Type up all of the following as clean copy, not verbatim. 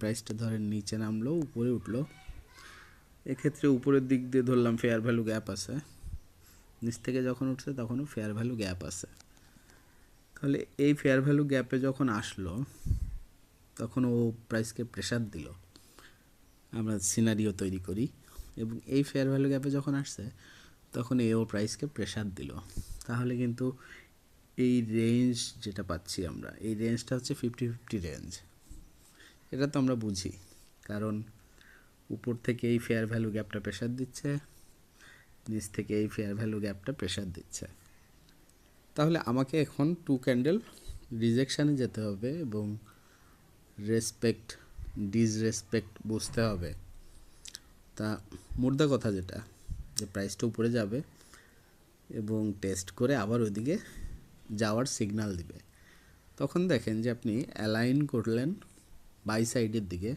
প্রাইসটা ধরেন নিচে নামলো উপরে উঠলো, এক্ষেত্রে উপরের দিক দিয়ে ধরলাম ফেয়ার ভ্যালু গ্যাপ আছে, নিচ থেকে যখন উঠছে তখনও ফেয়ার ভ্যালু গ্যাপ আছে। তাহলে এই ফেয়ার ভ্যালু গ্যাপে যখন আসলো তখন ও প্রাইসকে প্রেশার দিল, আমরা সিনারিও তৈরি করি, এবং এই ফেয়ার ভ্যালু গ্যাপে যখন আসছে তখন এও প্রাইসকে প্রেশার দিল। তাহলে কিন্তু এই রেঞ্জ যেটা পাচ্ছি আমরা, এই রেঞ্জটা হচ্ছে 50-50 রেঞ্জ। এটা তো আমরা বুঝি, কারণ উপর থেকে এই ফেয়ার ভ্যালু গ্যাপটা প্রেশার দিচ্ছে, নিচ থেকে এই ফেয়ার ভ্যালু গ্যাপটা প্রেশার দিচ্ছে। তাহলে আমাকে এখন টু ক্যান্ডেল রিজেকশানে যেতে হবে এবং রেসপেক্ট ডিসরেসপেক্ট বুঝতে হবে। তা মুদ্রা কথা যেটা, যে প্রাইসটা উপরে যাবে এবং টেস্ট করে আবার ওইদিকে যাওয়ার সিগন্যাল দিবে, তখন দেখেন যে আপনি অ্যালাইন করলেন বাই সাইডের দিকে।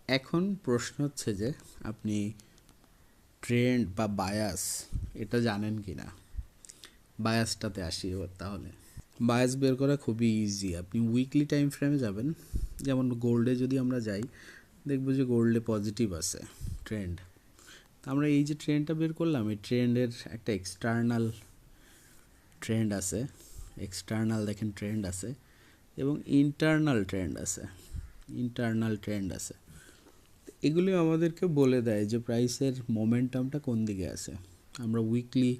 এখন প্রশ্ন হচ্ছে যে আপনি ট্রেন্ড বা বায়াস এটা জানেন কি না। বায়াসটাতে আসি এবার। তাহলে বায়াস বের করা খুবই ইজি। আপনি উইকলি টাইম ফ্রেমে যাবেন, যেমন গোল্ডে যদি আমরা যাই দেখব যে গোল্ডে পজিটিভ আছে ট্রেন্ড। আমরা এই যে ট্রেন্ডটা বের করলাম, এই ট্রেন্ডের একটা এক্সটার্নাল ট্রেন্ড আছে, এক্সটার্নাল দেখেন ট্রেন্ড আছে, এবং ইন্টারনাল ট্রেন্ড আছে, ইন্টারনাল ট্রেন্ড আছে। এগুলি আমাদেরকে বলে দেয় যে প্রাইসের মোমেন্টামটা কোন দিকে আছে। আমরা উইকলি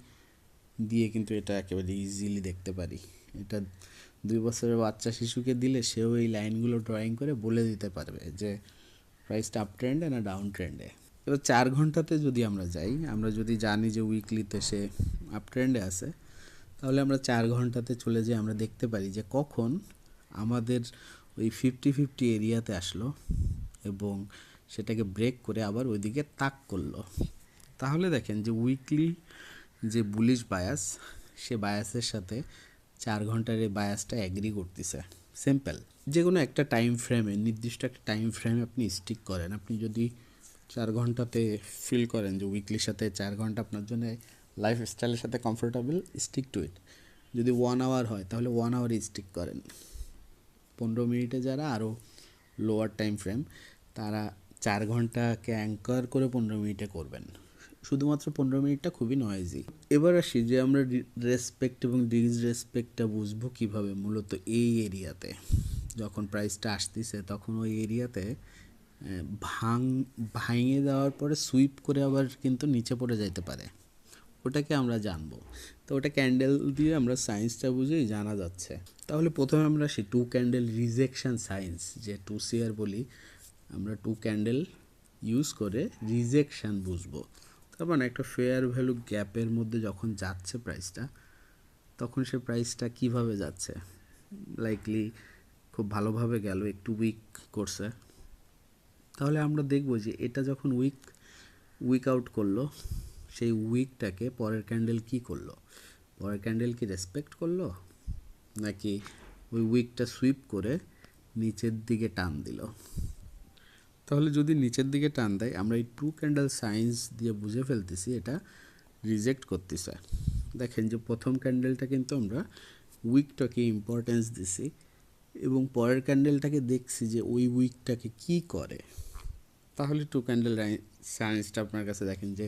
দিয়ে কিন্তু এটা একেবারে ইজিলি দেখতে পারি। এটা 2 বছরের বাচ্চা শিশুকে দিলে সেও এই লাইনগুলো ড্রয়িং করে বলে দিতে পারবে যে প্রাইসটা আপ ট্রেন্ডে না ডাউন ট্রেন্ডে। এবার 4 ঘন্টাতে যদি আমরা যাই, আমরা যদি জানি যে উইকলিতে সে আপ ট্রেন্ডে আছে, তাহলে আমরা 4 ঘন্টাতে চলে যাই, আমরা দেখতে পারি যে কখন আমাদের ওই 50-50 এরিয়াতে আসলো এবং সেটাকে ব্রেক করে আবার ওইদিকে তাক করলো। তাহলে দেখেন যে উইকলি যে বুলিশ বায়াস, সে বায়াসের সাথে 4 ঘন্টার এই বায়াসটা অ্যাগ্রি করতেছে। সিম্পল। যে কোনো একটা টাইম ফ্রেমে, নির্দিষ্ট একটা টাইম ফ্রেমে আপনি স্টিক করেন। আপনি যদি 4 ঘন্টাতে ফিল করেন যে উইকলির সাথে 4 ঘন্টা আপনার জন্য লাইফস্টাইলের সাথে কমফোর্টেবল, স্টিক টু ইট। যদি 1 আওয়ার হয় তাহলে 1 আওয়ারই স্টিক করেন। 15 মিনিটে যারা আরও লোয়ার টাইম ফ্রেম, তারা 4 ঘন্টাকে অ্যাঙ্কার করে 15 মিনিটে করবেন। শুধুমাত্র 15 মিনিটটা খুবই নয়েজি। এবার আসি যে আমরা রেসপেক্ট এবং ডিসরেসপেক্টটা বুঝবো কীভাবে। মূলত এই এরিয়াতে যখন প্রাইসটা আসতেছে তখন ওই এরিয়াতে ভাঙে দেওয়ার পরে সুইপ করে আবার কিন্তু নিচে পড়ে যাইতে পারে, ওটাকে আমরা জানবো। তো ওটা ক্যান্ডেল দিয়ে আমরা সায়েন্সটা বুঝেই জানা যাচ্ছে। তাহলে প্রথমে আমরা সেই টু ক্যান্ডেল রিজেকশন সায়েন্স, যে 2CR বলি, আমরা টু ক্যান্ডেল ইউজ করে রিজেকশান বুঝবো। তার মানে একটা ফেয়ার ভ্যালু গ্যাপের মধ্যে যখন যাচ্ছে প্রাইসটা, তখন সে প্রাইসটা কিভাবে যাচ্ছে। লাইকলি খুব ভালোভাবে গেল, একটু উইক করছে, তাহলে আমরা দেখব যে এটা যখন উইক আউট করলো, সেই উইকটাকে পরের ক্যান্ডেল কি করলো, পরের ক্যান্ডেল কি রেসপেক্ট করলো, নাকি ওই উইকটা সুইপ করে নিচের দিকে টান দিল। তাহলে যদি নিচের দিকে টান দেয়, আমরা এই টু ক্যান্ডেল সায়েন্স দিয়ে বুঝে ফেলতেছি এটা রিজেক্ট করতেছে। দেখেন যে প্রথম ক্যান্ডেলটা কিন্তু আমরা উইকটাকে ইম্পর্টেন্স দিছি এবং পরের ক্যান্ডেলটাকে দেখছি যে ওই উইকটাকে কি করে। তাহলে টু ক্যান্ডেল সায়েন্সটা আপনার কাছে দেখেন যে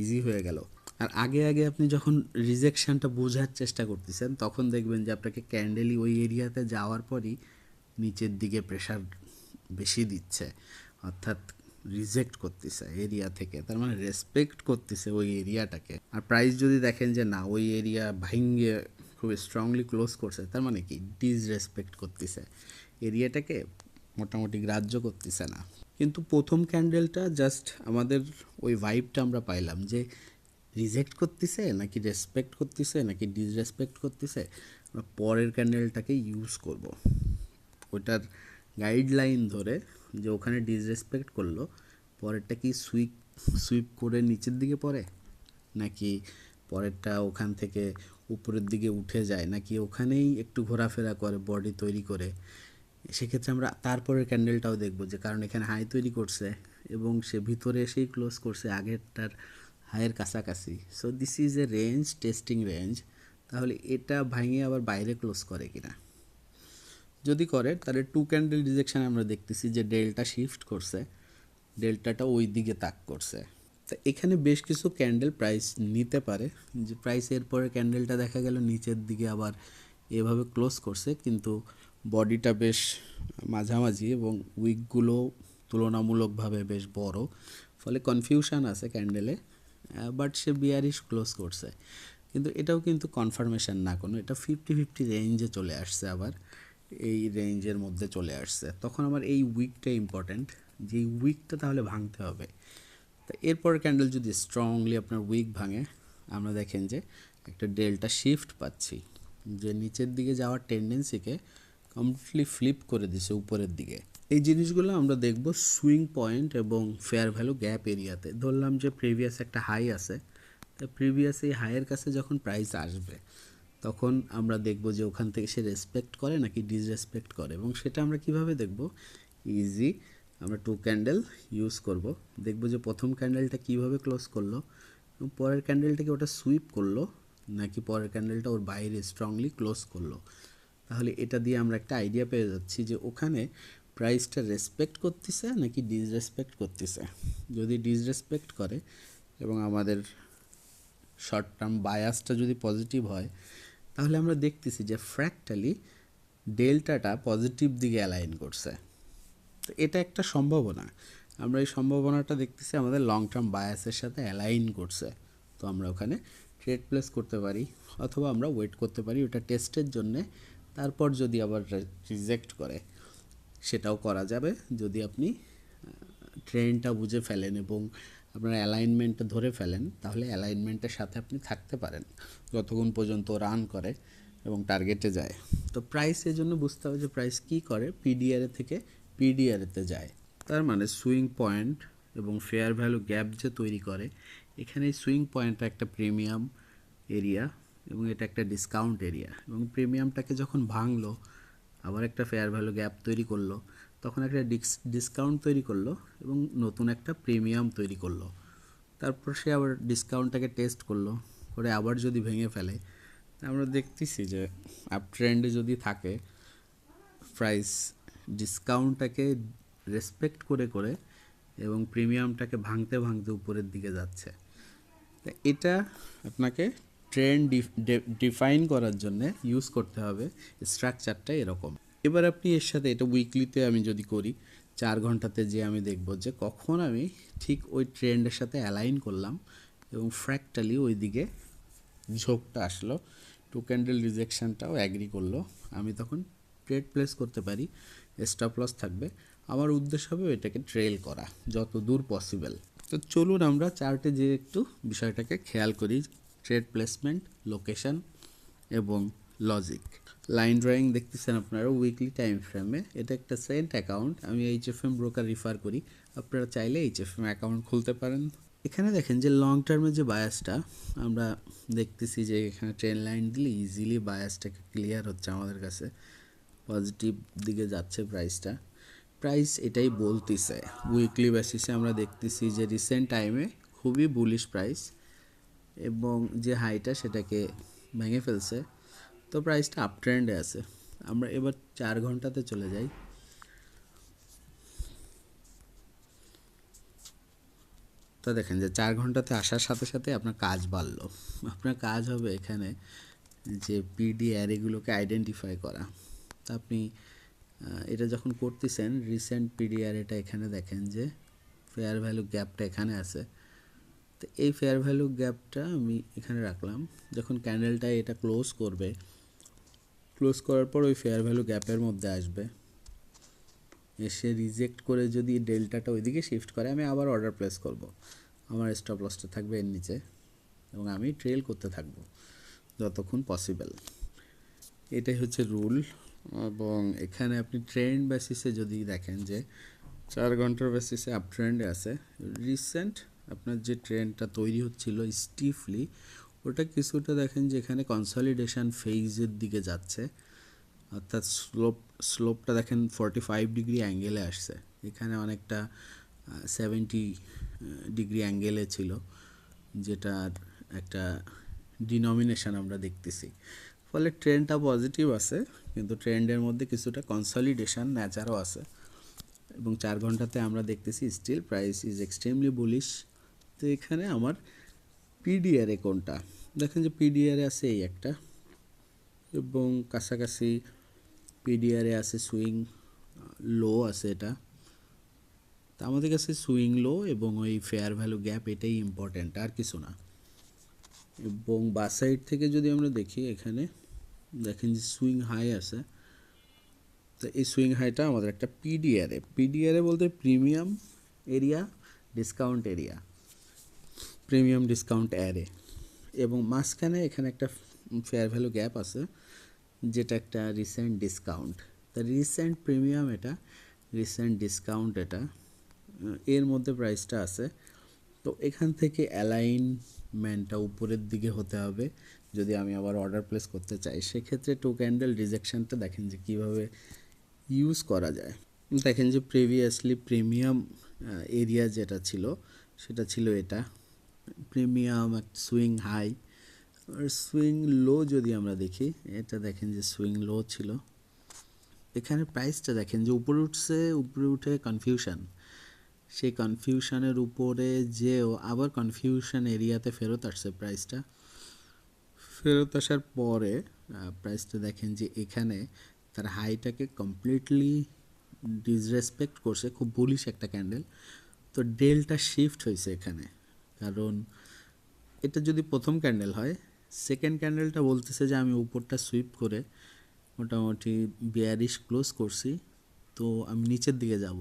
ইজি হয়ে গেল। আর আগে আপনি যখন রিজেকশানটা বোঝার চেষ্টা করতেছেন, তখন দেখবেন যে আপনাকে ক্যান্ডেলই ওই এরিয়াতে যাওয়ার পরই নিচের দিকে প্রেশার বেশি দিচ্ছে, অর্থাৎ রিজেক্ট করতেছে এরিয়া থেকে, তার মানে রেসপেক্ট করতেছে ওই এরিয়াটাকে। আর প্রাইস যদি দেখেন যে না, ওই এরিয়া ভাঙিয়ে খুব স্ট্রংলি ক্লোজ করছে, তার মানে কি ডিসরেসপেক্ট করতেছে এরিয়াটাকে, মোটামুটি গ্রাহ্য করতেছে না। কিন্তু প্রথম ক্যান্ডেলটা জাস্ট আমাদের ওই ভাইবটা আমরা পাইলাম যে রিজেক্ট করতেছে নাকি রেসপেক্ট করতেছে নাকি ডিসরেসপেক্ট করতেছে। আমরা পরের ক্যান্ডেলটাকে ইউজ করব ওটার গাইডলাইন ধরে, যে ওখানে ডিসরেসপেক্ট করলো, পরেরটা কি সুইপ করে নিচের দিকে পড়ে, নাকি পরেরটা ওখান থেকে উপরের দিকে উঠে যায়, নাকি ওখানেই একটু ঘোরাফেরা করে বডি তৈরি করে। সেক্ষেত্রে আমরা তারপরের ক্যান্ডেলটাও দেখব, যে কারণ এখানে হাই তৈরি করছে এবং সে ভিতরে এসেই ক্লোজ করছে আগেরটার হাইয়ের কাছাকাছি। So this is a range, testing range. তাহলে এটা ভাঙিয়ে আবার বাইরে ক্লোজ করে কিনা। যদি করে তাহলে টু ক্যান্ডেল রিজেকশন আমরা দেখতেছি যে ডেল্টা শিফট করছে, ডেল্টাটা ওই দিকে তাক করছে। তা এখানে বেশ কিছু ক্যান্ডেল প্রাইস নিতে পারে, যে প্রাইস এরপরে ক্যান্ডেলটা দেখা গেল নিচের দিকে আবার এভাবে ক্লোজ করছে, কিন্তু বডিটা বেশ মাঝামাঝি এবং উইকগুলো তুলনামূলকভাবে বেশ বড়, ফলে কনফিউশন আছে ক্যান্ডেলে, বাট সে বিয়ারিশ ক্লোজ করছে। কিন্তু এটাও কিন্তু কনফার্মেশন না কোনো, এটা 50-50 রেঞ্জে চলে আসছে, আবার এই রেঞ্জের মধ্যে চলে আসছে। তখন আমার এই উইকটা ইম্পর্ট্যান্ট, যে এই উইকটা তাহলে ভাঙতে হবে। তা এরপর ক্যান্ডেল যদি স্ট্রংলি আপনার উইক ভাঙে, আমরা দেখেন যে একটা ডেল্টা শিফট পাচ্ছি, যে নিচের দিকে যাওয়ার টেন্ডেন্সিকে কমপ্লিটলি ফ্লিপ করে দিছে উপরের দিকে। এই জিনিসগুলো আমরা দেখব সুইং পয়েন্ট এবং ফেয়ার ভ্যালু গ্যাপ এরিয়াতে। ধরলাম যে প্রিভিয়াস একটা হাই আছে, তা প্রিভিয়াস এই হাইয়ের কাছে যখন প্রাইস আসবে তখন আমরা দেখব যে ওখান থেকে সে রেসপেক্ট করে নাকি ডিসরেসপেক্ট করে, এবং সেটা আমরা কিভাবে দেখব, ইজি, আমরা টু ক্যান্ডেল ইউজ করব। দেখব যে প্রথম ক্যান্ডেলটা কিভাবে ক্লোজ করলো এবং পরের ক্যান্ডেলটাকে ওটা সুইপ করলো নাকি পরের ক্যান্ডেলটা ওর বাইরে স্ট্রংলি ক্লোজ করলো। তাহলে এটা দিয়ে আমরা একটা আইডিয়া পেয়ে যাচ্ছি যে ওখানে প্রাইসটা রেসপেক্ট করতেছে নাকি ডিসরেসপেক্ট করতেছে। যদি ডিসরেসপেক্ট করে এবং আমাদের শর্ট টার্ম বায়াসটা যদি পজিটিভ হয়, তাহলে আমরা দেখতেছি যে ফ্র্যাক্টালি ডেল্টাটা পজিটিভ দিকে অ্যালাইন করছে। তো এটা একটা সম্ভাবনা, আমরা এই সম্ভাবনাটা দেখতেছি আমাদের লং টার্ম বায়াসের সাথে অ্যালাইন করছে। তো আমরা ওখানে ট্রেড প্লেস করতে পারি, অথবা আমরা ওয়েট করতে পারি ওটা টেস্টের জন্যে। তারপর যদি আবার রিজেক্ট করে সেটাও করা যাবে, যদি আপনি ট্রেন্ডটা বুঝে ফেলেন এবং আপনার অ্যালাইনমেন্টটা ধরে ফেলেন, তাহলে অ্যালাইনমেন্টের সাথে আপনি থাকতে পারেন যতক্ষণ পর্যন্ত রান করে এবং টার্গেটে যায়। তো প্রাইসের জন্য বুঝতে হবে যে প্রাইস কী করে, পিডিআরে থেকে পিডিআরেতে যায়। তার মানে সুইং পয়েন্ট এবং ফেয়ার ভ্যালু গ্যাপ যে তৈরি করে, এখানে এই সুইং পয়েন্টটা একটা প্রিমিয়াম এরিয়া এবং এটা একটা ডিসকাউন্ট এরিয়া, এবং প্রিমিয়ামটাকে যখন ভাঙলো আবার একটা ফেয়ার ভ্যালু গ্যাপ তৈরি করলো, তখন একটা ডিসকাউন্ট তৈরি করলো এবং নতুন একটা প্রিমিয়াম তৈরি করলো। তারপর সে আবার ডিসকাউন্টটাকে টেস্ট করলো, করে আবার যদি ভেঙে ফেলে, আমরা দেখতেছি যে আপ ট্রেন্ডে যদি থাকে প্রাইস ডিসকাউন্টটাকে রেসপেক্ট করে করে এবং প্রিমিয়ামটাকে ভাঙতে ভাঙতে উপরের দিকে যাচ্ছে। তো এটা আপনাকে ট্রেন্ড ডিফাইন করার জন্য ইউজ করতে হবে, স্ট্রাকচারটা এরকম। এবার আপনি এর সাথে এটা উইকলিতে আমি যদি করি, 4 ঘন্টাতে যে আমি দেখব যে কখন আমি ঠিক ওই ট্রেন্ডের সাথে অ্যালাইন করলাম এবং ফ্র্যাক্টালি ওই দিকে ঝোঁকটা আসলো, টু ক্যান্ডেল রিজেকশনটাও অ্যাগ্রি করলো, আমি তখন ট্রেড প্লেস করতে পারি। স্টপ লস থাকবে, আমার উদ্দেশ্য হবে এটাকে ট্রেল করা যত দূর পসিবল। তো চলুন আমরা চার্টে যে একটু বিষয়টাকে খেয়াল করি, ট্রেড প্লেসমেন্ট, লোকেশন এবং লজিক। লাইন ড্রয়িং দেখতেছেন আপনারা উইকলি টাইম ফ্রেমে, এটা একটা সেন্ট অ্যাকাউন্ট, আমি এইচএফএম ব্রোকার রিফার করি, আপনারা চাইলে এইচএফএম অ্যাকাউন্ট খুলতে পারেন। এখানে দেখেন যে লং টার্মে যে বায়াসটা আমরা দেখতেছি, যে এখানে ট্রেন লাইন দিলে ইজিলি বায়াসটা ক্লিয়ার হচ্ছে আমাদের কাছে, পজিটিভ দিকে যাচ্ছে প্রাইসটা। প্রাইস এটাই বলতেছে, উইকলি বেসিসে আমরা দেখতেছি যে রিসেন্ট টাইমে খুবই বুলিশ প্রাইস এবং যে হাইটা সেটাকে ভেঙে ফেলছে। তো প্রাইসটা আপ ট্রেন্ডে আছে। আমরা এবার 4 ঘন্টাতে চলে যাই। তো দেখেন যে 4 ঘন্টাতে আসার সাথে সাথে আপনার কাজ বাড়লো। আপনার কাজ হবে এখানে যে পিডি অ্যারেগুলোকে আইডেন্টিফাই করা। তা আপনি এটা যখন করতেছেন, রিসেন্ট পিডিআর এটা এখানে দেখেন যে ফেয়ার ভ্যালু গ্যাপটা এখানে আছে। তো এই ফেয়ার ভ্যালু গ্যাপটা আমি এখানে রাখলাম, যখন ক্যান্ডেলটা এটা ক্লোজ করবে, ক্লোজ করার পর ওই ফেয়ার ভ্যালু গ্যাপের মধ্যে আসবে, এসে রিজেক্ট করে যদি ডেল্টাটা ওইদিকে শিফট করে, আমি আবার অর্ডার প্লেস করব, আমার স্টপ লসটা থাকবে এর নিচে এবং আমি ট্রেল করতে থাকবো যতক্ষণ পসিবল। এটাই হচ্ছে রুল। এবং এখানে আপনি ট্রেন্ড বেসিসে যদি দেখেন যে 4 ঘন্টার বেসিসে আপ ট্রেন্ডে আছে, রিসেন্ট আপনার যে ট্রেন্ডটা তৈরি হচ্ছিল স্টিফলি, ওটা কিছুটা দেখেন যে এখানে কনসলিডেশন ফেজের দিকে যাচ্ছে, অর্থাৎ স্লোপটা দেখেন 45 ডিগ্রি অ্যাঙ্গেলে আসছে, এখানে অনেকটা 70 ডিগ্রি অ্যাঙ্গেলে ছিল, যেটার একটা ডিনোমিনেশন আমরা দেখতেছি। ফলে ট্রেন্ডটা পজিটিভ আছে, কিন্তু ট্রেন্ডের মধ্যে কিছুটা কনসলিডেশন নেচারও আছে এবং 4 ঘন্টাতে আমরা দেখতেছি steel price is extremely bullish. তো এখানে আমার পিডিআরে কোনটা দেখেন যে পিডিআরে আছে এই একটা এবং কাছাকাছি পিডিআরে আছে সুইং লো আছে এটা। তা আমাদের কাছে সুইং লো এবং ওই ফেয়ার ভ্যালু গ্যাপ এটাই ইম্পর্ট্যান্ট, আর কিছু না। এবং বা সাইড থেকে যদি আমরা দেখি এখানে দেখেন যে সুইং হাই আছে। তো এই সুইং হাইটা আমাদের একটা পিডিআরে বলতে premium area discount area, premium discount array, এবং মাঝখানে এখানে একটা ফেয়ার ভ্যালু গ্যাপ আছে যেটা একটা রিসেন্ট ডিসকাউন্ট। তা রিসেন্ট প্রিমিয়াম এটা, রিসেন্ট ডিসকাউন্ট এটা, এর মধ্যে প্রাইসটা আছে। তো এখান থেকে অ্যালাইনমেন্টটা উপরের দিকে হতে হবে যদি আমি আবার অর্ডার প্লেস করতে চাই। সেক্ষেত্রে টু ক্যান্ডেল রিজেকশনটা দেখেন যে কীভাবে ইউজ করা যায়। দেখেন যে প্রিভিয়াসলি প্রিমিয়াম এরিয়া যেটা ছিল সেটা ছিল এটা, প্রিমিয়াম সুইং হাই আর সুইং লো যদি আমরা দেখি এটা দেখেন যে সুইং লো ছিল। এখানে প্রাইসটা দেখেন যে উপরে উঠছে, উপরে উঠে কনফিউশন, সেই কনফিউশনের উপরে যেও আবার কনফিউশন এরিয়াতে ফেরত আসছে প্রাইসটা। ফেরত আসার পরে প্রাইসটা দেখেন যে এখানে তার হাইটাকে কমপ্লিটলি ডিসরেসপেক্ট করছে, খুব বুলিশ একটা ক্যান্ডেল। তো ডেলটা শিফট হয়েছে এখানে, কারণ এটা যদি প্রথম ক্যান্ডেল হয়, সেকেন্ড ক্যান্ডেলটা বলতেছে যে আমি উপরটা সুইপ করে মোটামুটি বিয়ারিশ ক্লোজ করছি, তো আমি নিচের দিকে যাব।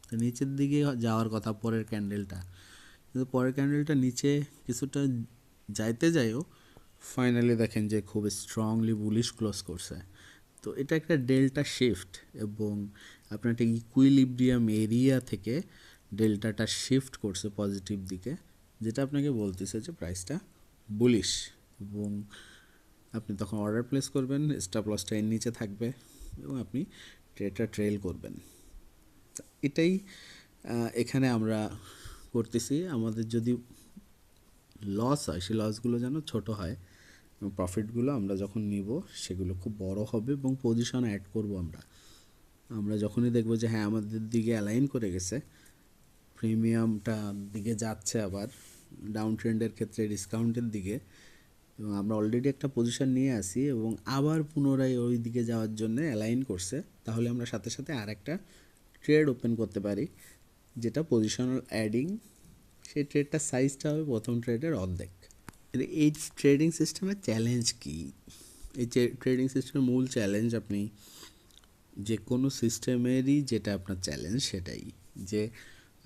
তো নিচের দিকে যাওয়ার কথা পরের ক্যান্ডেলটা, কিন্তু পরের ক্যান্ডেলটা নিচে কিছুটা যাইতে যায়ও ফাইনালি দেখেন যে খুব স্ট্রংলি বুলিশ ক্লোজ করছে। তো এটা একটা ডেল্টা শিফট এবং আপনার একটা ইকুইলিব্রিয়াম এরিয়া থেকে ডেল্টাটা শিফট করছে পজিটিভ দিকে, যেটা আপনাকে বলতেছে যে প্রাইসটা বুলিশ। এবং আপনি তখন অর্ডার প্লেস করবেন, স্টপ লসটা এর নিচে থাকবে এবং আপনি ট্রেডটা ট্রেল করবেন। এটাই এখানে আমরা করতেছি। আমাদের যদি লস হয় সেই লসগুলো যেন ছোট হয় এবং প্রফিটগুলো আমরা যখন নিব সেগুলো খুব বড় হবে এবং পজিশন অ্যাড করব আমরা যখনই দেখব যে হ্যাঁ আমাদের দিকে অ্যালাইন করে গেছে, প্রিমিয়ামটা দিকে যাচ্ছে আবার ডাউন ট্রেন্ডের ক্ষেত্রে ডিসকাউন্টের দিকে, এবং আমরা অলরেডি একটা পজিশন নিয়ে আসি এবং আবার পুনরায় ওই দিকে যাওয়ার জন্য অ্যালাইন করছে, তাহলে আমরা সাথে সাথে আর একটা ট্রেড ওপেন করতে পারি যেটা পজিশনাল অ্যাডিং। সেই ট্রেডটার সাইজটা হবে প্রথম ট্রেডের অর্ধেক। এই ট্রেডিং সিস্টেমের চ্যালেঞ্জ কী? এই ট্রেডিং সিস্টেমের মূল চ্যালেঞ্জ, আপনি যে কোনো সিস্টেমেরই যেটা আপনার চ্যালেঞ্জ সেটাই যে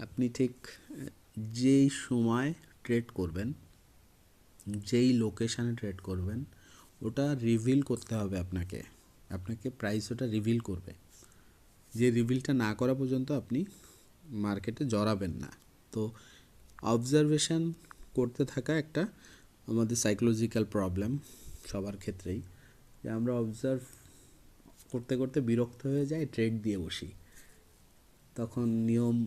আপনি ঠিক যেই সময় ট্রেড করবেন, যেই লোকেশানে ট্রেড করবেন, ওটা রিভিল করতে হবে আপনাকে। প্রাইস ওটা রিভিল করবে। যে রিভিলটা না করা পর্যন্ত আপনি মার্কেটে জড়াবেন না। তো অবজারভেশন করতে থাকা একটা আমাদের সাইকোলজিক্যাল প্রবলেম সবার ক্ষেত্রেই, যে আমরা অবজার্ভ করতে করতে বিরক্ত হয়ে যাই, ট্রেড দিয়ে বসি। তখন নিয়ম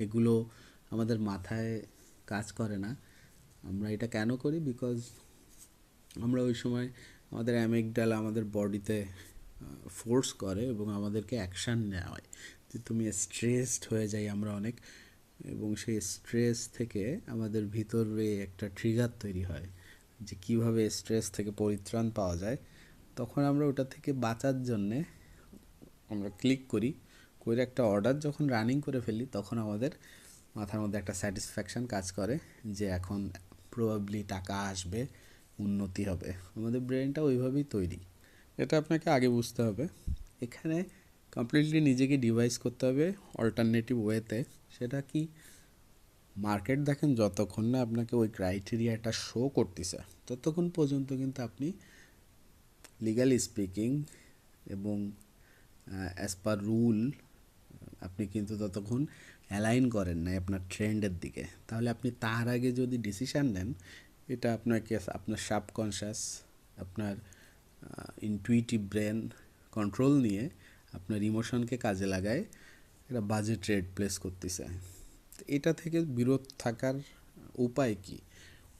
এগুলো আমাদের মাথায় কাজ করে না। আমরা এটা কেন করি? বিকজ আমরা ওই সময় আমাদের অ্যামিগডালা আমাদের বডিতে ফোর্স করে এবং আমাদেরকে অ্যাকশান নেওয়া হয় যে তুমি স্ট্রেসড হয়ে যাই আমরা অনেক, এবং সেই স্ট্রেস থেকে আমাদের ভিতরে একটা ট্রিগার তৈরি হয় যে কীভাবে স্ট্রেস থেকে পরিত্রাণ পাওয়া যায়। তখন আমরা ওটা থেকে বাঁচার জন্যে আমরা ক্লিক করি, করে একটা অর্ডার যখন রানিং করে ফেলি তখন আমাদের মাথার মধ্যে একটা স্যাটিসফ্যাকশান কাজ করে যে এখন প্রবাবলি টাকা আসবে, উন্নতি হবে। আমাদের ব্রেনটা ওইভাবেই তৈরি, এটা আপনাকে আগে বুঝতে হবে। এখানে কমপ্লিটলি নিজেকে ডিভাইস করতে হবে অল্টারনেটিভ ওয়েতে। সেটা কি? মার্কেট দেখেন যতক্ষণ না আপনাকে ওই ক্রাইটেরিয়াটা শো করতেছে ততক্ষণ পর্যন্ত কিন্তু আপনি লিগালি স্পিকিং এবং অ্যাজ পার রুল আপনি কিন্তু ততক্ষণ অ্যালাইন করেন না আপনার ট্রেন্ডের দিকে। তাহলে আপনি তার আগে যদি ডিসিশান নেন, এটা আপনাকে আপনার সাবকনশাস, আপনার ইনটুইটিভ ব্রেন কন্ট্রোল নিয়ে আপনার ইমোশনকে কাজে লাগায় একটা বাজে ট্রেড প্লেস করতেছে। এটা থেকে বিরত থাকার উপায় কি?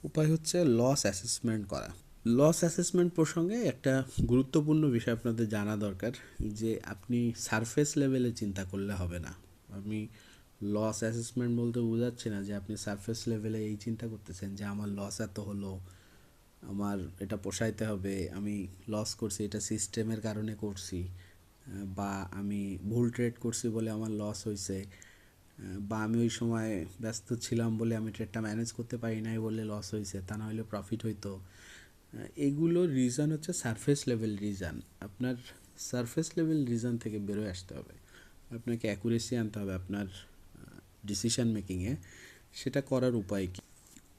উপায় হচ্ছে লস অ্যাসেসমেন্ট করা। লস অ্যাসেসমেন্ট প্রসঙ্গে একটা গুরুত্বপূর্ণ বিষয় আপনাদের জানা দরকার, যে আপনি সারফেস লেভেলে চিন্তা করলে হবে না। আমি লস অ্যাসেসমেন্ট বলতে বোঝাচ্ছি না যে আপনি সারফেস লেভেলে এই চিন্তা করতেছেন যে আমার লস এত হলো, আমার এটা পোষাইতে হবে, আমি লস করছি এটা সিস্টেমের কারণে করছি, বা আমি ভুল ট্রেড করছি বলে আমার লস হয়েছে, বা আমি ওই সময় ব্যস্ত ছিলাম বলে আমি ট্রেডটা ম্যানেজ করতে পারি নাই বলে লস হয়েছে, তা না হলে প্রফিট হইতো। এগুলোর রিজন হচ্ছে সারফেস লেভেল রিজন। আপনার সারফেস লেভেল রিজন থেকে বেরোয় আসতে হবে, আপনাকে অ্যাকুরেসি আনতে হবে আপনার ডিসিশন মেকিংয়ে। সেটা করার উপায় কী?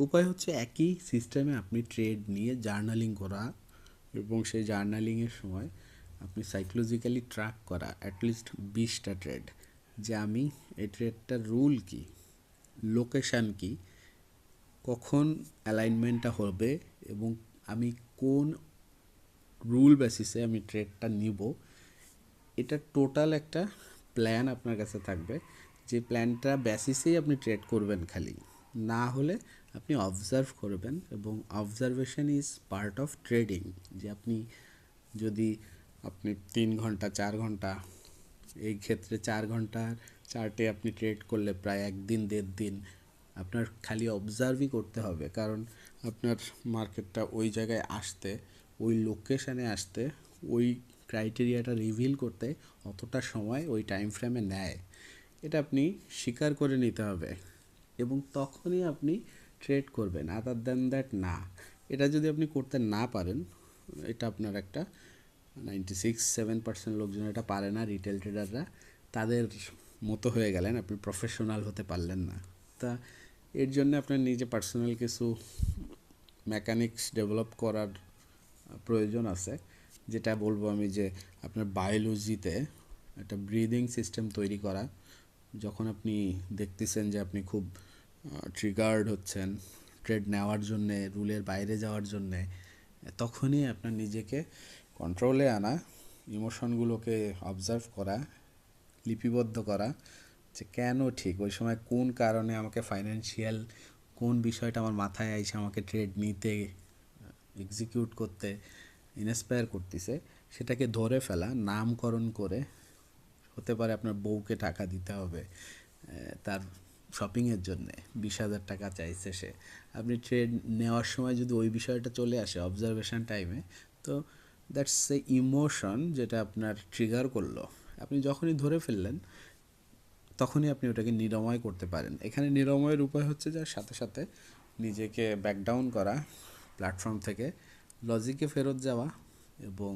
উপায় হচ্ছে একই সিস্টেমে আপনি ট্রেড নিয়ে জার্নালিং করা, এবং সেই জার্নালিংয়ের সময় আপনি সাইকোলজিক্যালি ট্র্যাক করা অ্যাটলিস্ট 20টা ট্রেড, যে আমি এই ট্রেডটার রুল কী, লোকেশান কী, কখন অ্যালাইনমেন্টটা হবে, এবং আমি কোন রুল বেসিসে আমি ট্রেডটা নিব। এটা টোটাল একটা প্ল্যান আপনার কাছে থাকবে, যে প্ল্যানটা বেসিসেই আপনি ট্রেড করবেন। খালি না হলে আপনি অবজার্ভ করবেন, এবং observation is part of trading. যে আপনি যদি 3 ঘন্টা 4 ঘন্টা, এই ক্ষেত্রে 4 ঘন্টার চার্টে আপনি ট্রেড করলে প্রায় 1 দিন 1.5 দিন আপনার খালি অবজার্ভই করতে হবে, কারণ আপনার মার্কেটটা ওই জায়গায় আসতে, ওই লোকেশানে আসতে, ওই ক্রাইটেরিয়াটা রিভিল করতে অতটা সময় ওই টাইম ফ্রেমে নেয়। এটা আপনি স্বীকার করে নিতে হবে, এবং তখনই আপনি ট্রেড করবেন। আদার দ্যান দ্যাট না। এটা যদি আপনি করতে না পারেন, এটা আপনার একটা 96-7% লোকজন এটা পারে না, রিটেল ট্রেডাররা, তাদের মতো হয়ে গেলেন, আপনি প্রফেশনাল হতে পারলেন না। তা এর জন্য আপনার নিজে পার্সোনাল কিছু মেকানিক্স ডেভেলপ করার প্রয়োজন আছে, যেটা বলবো আমি, যে আপনার বায়োলজিতে একটা ব্রিদিং সিস্টেম তৈরি করা। যখন আপনি দেখতেছেন যে আপনি খুব ট্রিগার্ড হচ্ছেন ট্রেড নেওয়ার জন্যে, রুলের বাইরে যাওয়ার জন্যে, তখনই আপনার নিজেকে কন্ট্রোলে আনা, ইমোশনগুলোকে অবজার্ভ করা, লিপিবদ্ধ করা, যে কেন ঠিক ওই সময় কোন কারণে আমাকে ফাইন্যান্সিয়াল কোন বিষয়টা আমার মাথায় আইসে আমাকে ট্রেড নিতে, এক্সিকিউট করতে ইন্সপায়ার করতেছে, সেটাকে ধরে ফেলা, নামকরণ করে। হতে পারে আপনার বউকে টাকা দিতে হবে তার শপিংয়ের জন্যে, 20,000 টাকা চাইছে সে, আপনি ট্রেড নেওয়ার সময় যদি ওই বিষয়টা চলে আসে অবজারভেশন টাইমে, তো দ্যাটস এ ইমোশন যেটা আপনার ট্রিগার করলো। আপনি যখনই ধরে ফেললেন তখনই আপনি ওটাকে নিরাময় করতে পারেন। এখানে নিরাময়ের উপায় হচ্ছে যে সাথে সাথে নিজেকে ব্যাকডাউন করা প্ল্যাটফর্ম থেকে, লজিকে ফেরত যাওয়া, এবং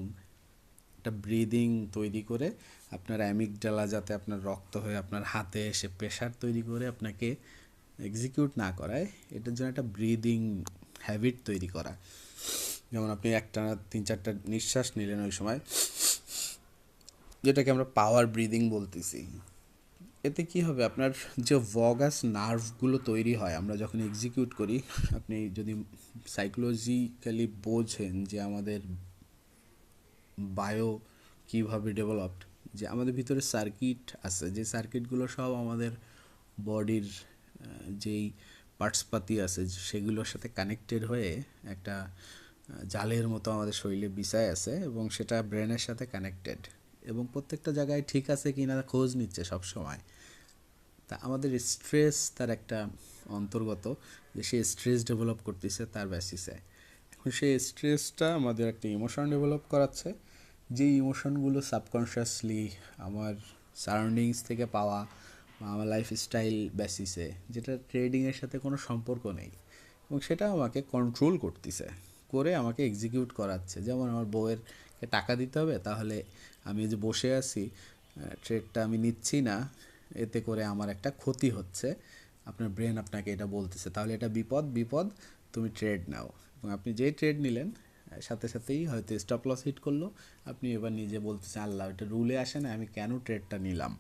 একটা ব্রিদিং তৈরি করে আপনার অ্যামিগডালা যাতে আপনার রক্ত হয়ে আপনার হাতে এসে প্রেশার তৈরি করে আপনাকে এক্সিকিউট না করায়, এটার জন্য একটা ব্রিদিং হ্যাবিট তৈরি করা। যেমন আপনি একটানা 3-4টা নিঃশ্বাস নিলেন ওই সময়, যেটাকে আমরা পাওয়ার ব্রিদিং বলতেছি। এতে কি হবে, আপনার যে ভগাস নার্ভগুলো তৈরি হয় আমরা যখন এক্সিকিউট করি, আপনি যদি সাইকোলজিক্যালি বোঝেন যে আমাদের বায়ো কীভাবে ডেভেলপড, যে আমাদের ভিতরে সার্কিট আছে, যে সার্কিটগুলো সব আমাদের বডির যেই পার্টসপাতি আছে সেগুলোর সাথে কানেক্টেড হয়ে একটা জালের মতো আমাদের শরীরে বিছায় আছে, এবং সেটা ব্রেনের সাথে কানেক্টেড, এবং প্রত্যেকটা জায়গায় ঠিক আছে কি না খোঁজ নিচ্ছে সব সময়। তা আমাদের স্ট্রেস তার একটা অন্তর্গত, যে সে স্ট্রেস ডেভেলপ করতেছে তার বেসিসে। এখন সেই স্ট্রেসটা আমাদের একটা ইমোশন ডেভেলপ করাচ্ছে, যে ইমোশনগুলো সাবকনশিয়াসলি আমার সারাউন্ডিংস থেকে পাওয়া বা আমার লাইফস্টাইল বেসিসে, যেটা ট্রেডিংয়ের সাথে কোনো সম্পর্ক নেই, এবং সেটা আমাকে কন্ট্রোল করতেছে, করে আমাকে এক্সিকিউট করাচ্ছে। যেমন আমার বউয়েরকে টাকা দিতে হবে, তাহলে আমি যে বসে আছি ট্রেডটা আমি নিচ্ছি না, এতে করে আমার একটা ক্ষতি হচ্ছে, আপনার ব্রেন আপনাকে এটা বলতেছে, তাহলে এটা বিপদ, বিপদ, তুমি ট্রেড নাও। এবং আপনি যেই ট্রেড নিলেন সাথে সাথেই হয়তো স্টপ লস হিট করলো, আপনি এবার নিজে বলতেছেন আল্লাহ এটা রুলে আসে না, আমি কেন ট্রেডটা নিলাম।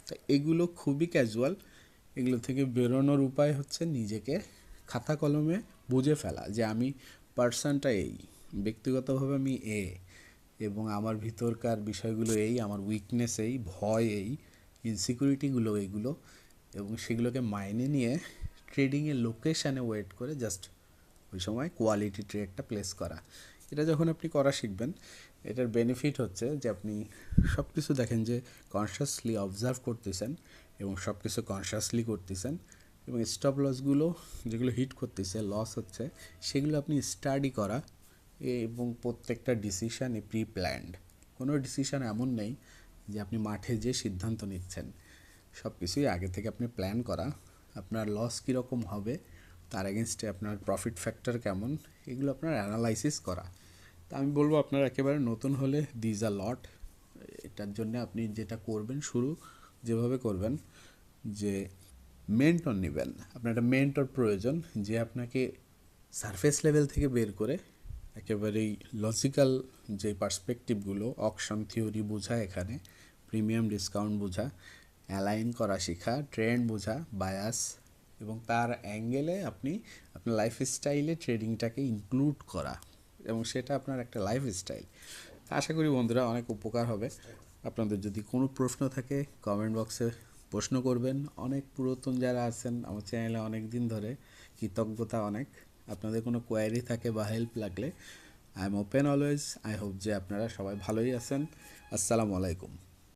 তো এগুলো খুবই ক্যাজুয়াল। এগুলো থেকে বেরোনোর উপায় হচ্ছে নিজেকে খাতা কলমে বুঝে ফেলা, যে আমি পার্সনটা এই, ব্যক্তিগতভাবে আমি এবং আমার ভিতরকার বিষয়গুলো এই, আমার উইকনেস এই, ভয় এই, ইনসিকিউরিটিগুলো এইগুলো, এবং সেগুলোকে মাইনে নিয়ে ট্রেডিংয়ের লোকেশানে ওয়েট করে জাস্ট ওই সময় কোয়ালিটি ট্রেডটা প্লেস করা। এটা যখন আপনি করা শিখবেন, এটার বেনিফিট হচ্ছে যে আপনি সব কিছু দেখেন যে কনসিয়াসলি অবজার্ভ করতেছেন এবং সব কিছু কনসিয়াসলি করতেছেন, এবং স্টপ লসগুলো যেগুলো হিট করতেছে, লস হচ্ছে, সেগুলো আপনি স্টাডি করা এবং প্রত্যেকটা ডিসিশানই প্রি প্ল্যান্ড। কোনো ডিসিশান এমন নেই যে আপনি মাঠে যে সিদ্ধান্ত নিচ্ছেন, সব কিছুই আগে থেকে আপনি প্ল্যান করা। আপনার লস কীরকম হবে, তার এগেনস্টে আপনার প্রফিট ফ্যাক্টর কেমন, এগুলো আপনার অ্যানালাইসিস করা। তা আমি বলবো আপনারা একেবারে নতুন হলে দিজ আ লট। এটার জন্য আপনি যেটা করবেন, শুরু যেভাবে করবেন যে মেন্টর নেবেন। আপনার একটা মেন্টর প্রয়োজন যে আপনাকে সারফেস লেভেল থেকে বের করে একেবারেই লজিক্যাল যে পার্সপেক্টিভগুলো, অকশন থিওরি বোঝা, এখানে প্রিমিয়াম ডিসকাউন্ট বোঝা, অ্যালাইন করা শেখা, ট্রেন্ড বোঝা, বায়াস, এবং তার অ্যাঙ্গেলে আপনি আপনার লাইফস্টাইলে ট্রেডিংটাকে ইনক্লুড করা, এবং সেটা আপনার একটা লাইফস্টাইল। আশা করি বন্ধুরা অনেক উপকার হবে। আপনাদের যদি কোনো প্রশ্ন থাকে কমেন্ট বক্সে প্রশ্ন করবেন। অনেক পুরাতন যারা আছেন আমার চ্যানেলে অনেক দিন ধরে, কৃতজ্ঞতা অনেক। আপনাদের কোনো কোয়ারি থাকে বা হেল্প লাগলে I am open always. I hope যে আপনারা সবাই ভালোই আছেন। আসসালামু আলাইকুম।